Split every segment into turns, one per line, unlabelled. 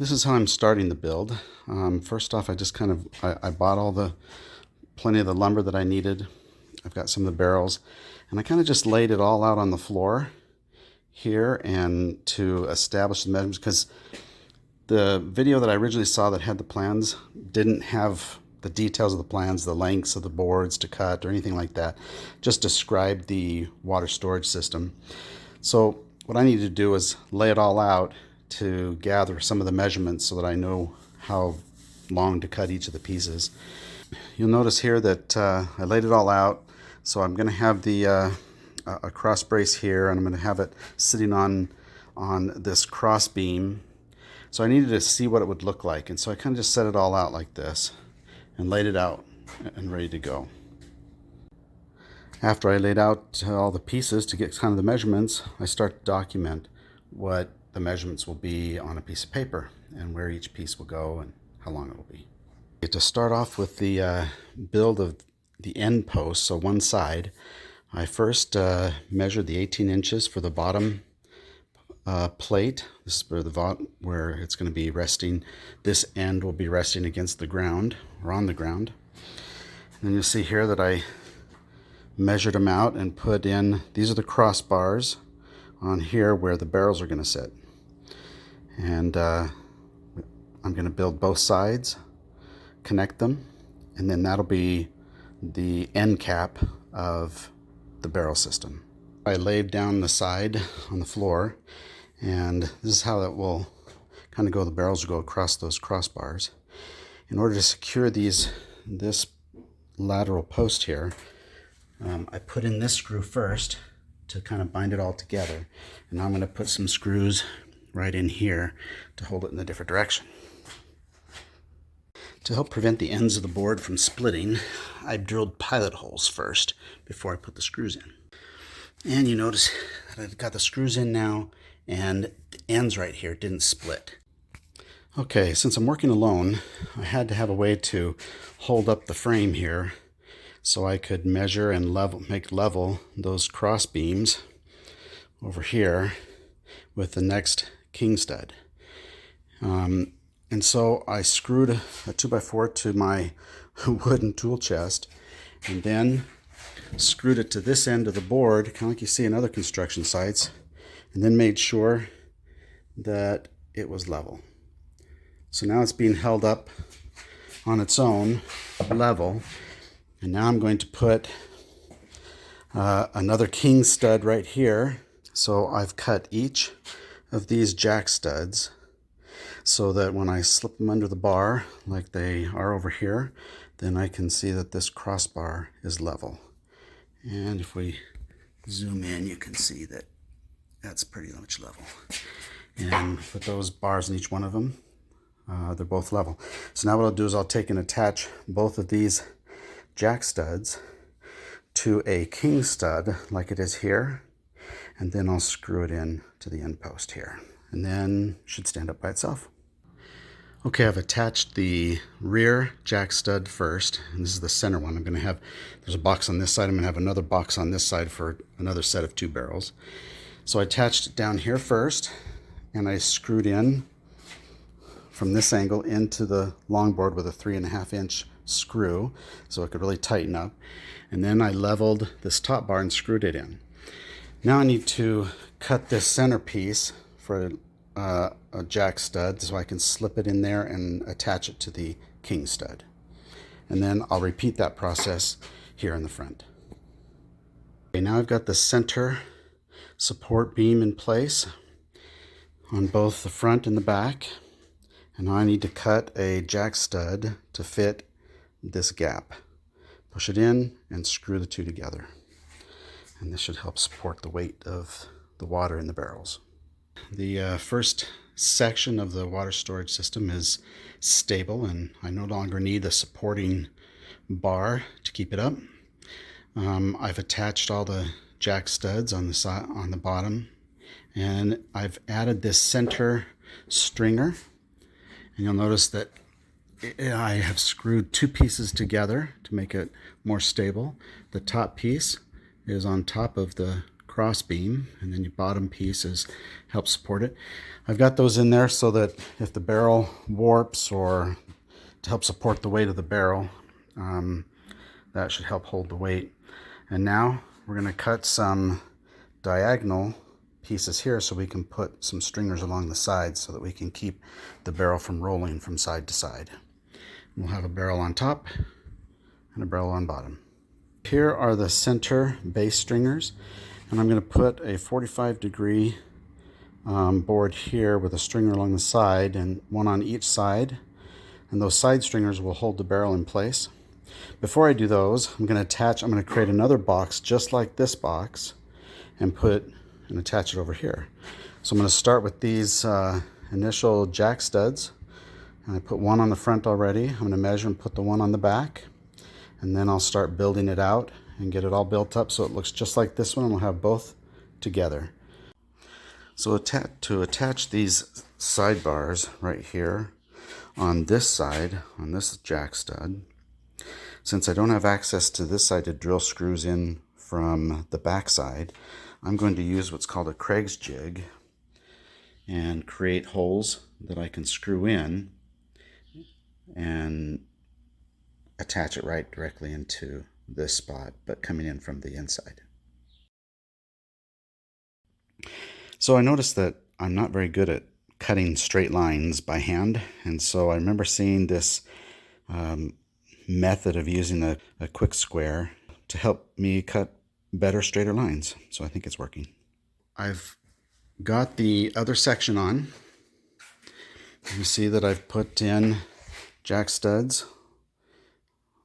This is how I'm starting the build. First off, I just I bought plenty of the lumber that I needed. I've got some of the barrels, and I kind of just laid it all out on the floor here and to establish the measurements, because the video that I originally saw that had the plans didn't have the details of the plans, the lengths of the boards to cut or anything like that. Just described the water storage system. So what I needed to do is lay it all out to gather some of the measurements so that I know how long to cut each of the pieces. You'll notice here that I laid it all out. So I'm going to have a cross brace here, and I'm going to have it sitting on this cross beam. So I needed to see what it would look like, and so I kind of just set it all out like this and laid it out and ready to go. After I laid out all the pieces to get kind of the measurements, I start to document what the measurements will be on a piece of paper and where each piece will go and how long it will be. To start off with the build of the end post, so one side, I first measured the 18 inches for the bottom plate. This is where it's going to be resting. This end will be resting against the ground or on the ground. And then you'll see here that I measured them out and put in, these are the crossbars on here where the barrels are going to sit. And I'm going to build both sides, connect them, and then that'll be the end cap of the barrel system. I laid down the side on the floor, and this is how that will kind of go. The barrels will go across those crossbars. In order to secure this lateral post here, I put in this screw first to kind of bind it all together. And now I'm going to put some screws right in here to hold it in a different direction. To help prevent the ends of the board from splitting, I drilled pilot holes first before I put the screws in. And you notice that I've got the screws in now, and the ends right here didn't split. Okay, since I'm working alone, I had to have a way to hold up the frame here so I could measure and make level those cross beams over here with the next king stud. And so I screwed a 2x4 to my wooden tool chest, and then screwed it to this end of the board, kind of like you see in other construction sites, and then made sure that it was level. So now it's being held up on its own level, and now I'm going to put another king stud right here. So I've cut each of these jack studs so that when I slip them under the bar like they are over here, then I can see that this crossbar is level. And if we zoom in, you can see that that's pretty much level. And put those bars in each one of them, they're both level. So now what I'll do is I'll take and attach both of these jack studs to a king stud like it is here, and then I'll screw it in to the end post here, and then it should stand up by itself. Okay, I've attached the rear jack stud first, and this is the center one. I'm going to have, there's a box on this side, I'm going to have another box on this side for another set of 2 barrels. So I attached it down here first, and I screwed in from this angle into the longboard with a 3.5 inch screw so it could really tighten up. And then I leveled this top bar and screwed it in. Now I need to cut this center piece for a jack stud so I can slip it in there and attach it to the king stud. And then I'll repeat that process here in the front. Okay, now I've got the center support beam in place on both the front and the back. And now I need to cut a jack stud to fit this gap. Push it in and screw the two together. And this should help support the weight of the water in the barrels. The first section of the water storage system is stable, and I no longer need the supporting bar to keep it up. I've attached all the jack studs on the side, on the bottom, and I've added this center stringer, and you'll notice that I have screwed 2 pieces together to make it more stable. The top piece is on top of the cross beam, and then your bottom piece helps support it. I've got those in there so that if the barrel warps, or to help support the weight of the barrel, that should help hold the weight. And now we're going to cut some diagonal pieces here so we can put some stringers along the sides so that we can keep the barrel from rolling from side to side. We'll have a barrel on top and a barrel on bottom. Here are the center base stringers, and I'm going to put a 45-degree board here with a stringer along the side and one on each side, and those side stringers will hold the barrel in place. Before I do those, I'm going to create another box just like this box and attach it over here. So I'm going to start with these initial jack studs, and I put one on the front already. I'm going to measure and put the one on the back, and then I'll start building it out and get it all built up so it looks just like this one, and we'll have both together. So to attach these sidebars right here on this side, on this jack stud, since I don't have access to this side to drill screws in from the back side, I'm going to use what's called a Craig's jig and create holes that I can screw in and attach it right directly into this spot, but coming in from the inside. So I noticed that I'm not very good at cutting straight lines by hand, and so I remember seeing this method of using a quick square to help me cut better, straighter lines. So I think it's working. I've got the other section on. You see that I've put in jack studs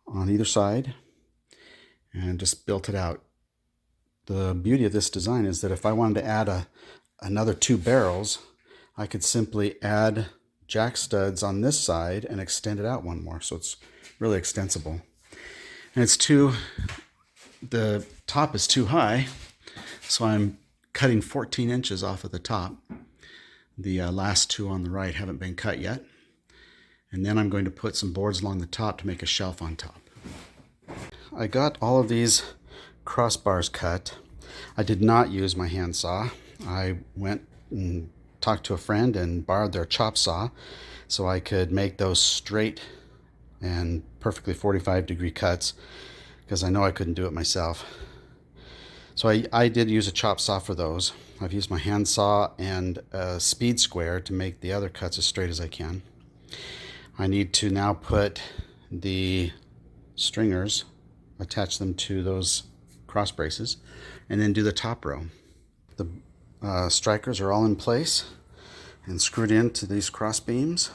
on either side and just built it out. The beauty of this design is that if I wanted to add another 2 barrels, I could simply add jack studs on this side and extend it out one more. So it's really extensible. And the top is too high, so I'm cutting 14 inches off of the top. The last 2 on the right haven't been cut yet. And then I'm going to put some boards along the top to make a shelf on top. I got all of these crossbars cut. I did not use my hand saw. I went and talked to a friend and borrowed their chop saw so I could make those straight and perfectly 45-degree cuts, because I know I couldn't do it myself. So I did use a chop saw for those. I've used my hand saw and a speed square to make the other cuts as straight as I can. I need to now put the stringers, attach them to those cross braces, and then do the top row. The strikers are all in place and screwed into these cross beams,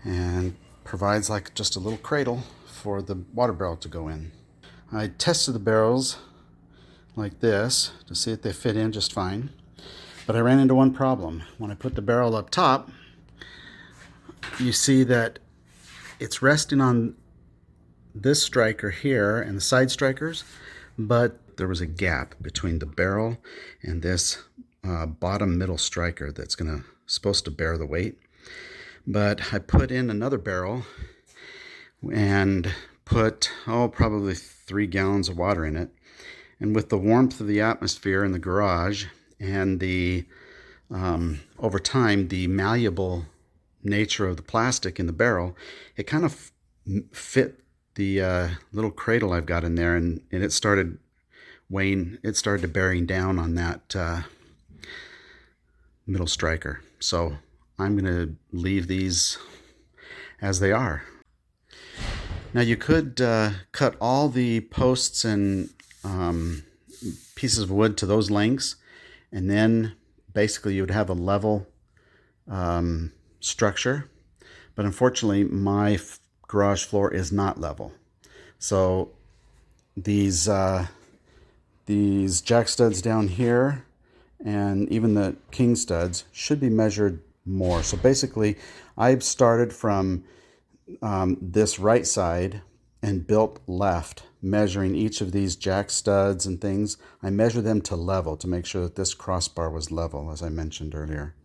and provides like just a little cradle for the water barrel to go in. I tested the barrels like this to see if they fit in just fine, but I ran into one problem. When I put the barrel up top, you see that it's resting on this striker here and the side strikers, but there was a gap between the barrel and this bottom middle striker that's supposed to bear the weight. But I put in another barrel and put, probably 3 gallons of water in it. And with the warmth of the atmosphere in the garage and over time, the malleable nature of the plastic in the barrel, it kind of fit the little cradle I've got in there, and it started bearing down on that middle striker. So I'm going to leave these as they are. Now you could cut all the posts and pieces of wood to those lengths, and then basically you would have a level structure. But unfortunately, my garage floor is not level. So these jack studs down here and even the king studs should be measured more. So basically, I've started from this right side and built left, measuring each of these jack studs and things. I measure them to level to make sure that this crossbar was level, as I mentioned earlier.